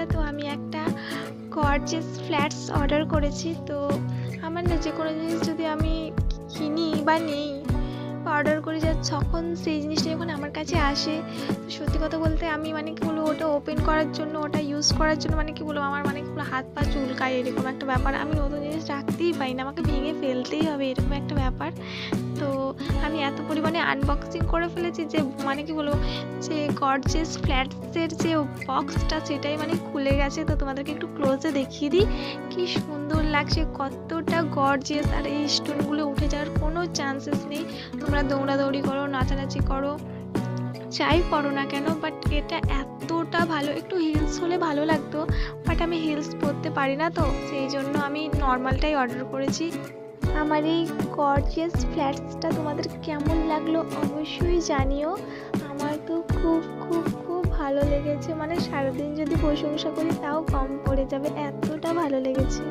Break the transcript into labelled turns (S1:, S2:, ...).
S1: ভিডিওটা। তো আমি একটা গর্জিয়াস ফ্ল্যাটস অর্ডার করেছি। তো আমার না যে কোনো জিনিস যদি আমি কিনি বা নেই বা অর্ডার করি যখন সেই জিনিসটা যখন আমার কাছে আসে, তো সত্যি কথা বলতে আমি কি বলবো, ওটা ওপেন করার জন্য, ওটা ইউজ করার জন্য কি বলবো, আমার কি বলবো, হাত পা চুলকায়, এরকম একটা ব্যাপার। আমি নতুন জিনিস রাখতেই পারি না, আমাকে ভেঙে ফেলতেই হবে, এরকম একটা ব্যাপার। তো আমি এত পরিমাণে আনবক্সিং করে ফেলেছি যে কি বলবো, যে গর্জিয়াস ফ্ল্যাটসের যে বক্সটা সেটাই খুলে গেছে। তো তোমাদেরকে একটু ক্লোজে দেখিয়ে দিই, কি সুন্দর লাগছে, কতটা গর্জিয়াস। আর এই স্টোনগুলো উঠে যাওয়ার কোনো চান্সেস নেই। তোমরা দৌড়াদৌড়ি করো, নাচানাচি করো, যাই করো না কেন, বাট এটা এতটা ভালো। একটু হিলস হলে ভালো লাগতো, বাট আমি হিলস পরতে পারি না, তো সেই জন্য আমি নর্মালটাই অর্ডার করেছি। আমার এই গর্জিয়াস ফ্ল্যাটসটা তোমাদের কেমন লাগলো অবশ্যই জানিও। আমার তো খুব খুব খুব ভালো লেগেছে, সারাদিন যদি প্রশংসা করি তাও কম পড়ে যাবে, এতটা ভালো লেগেছে।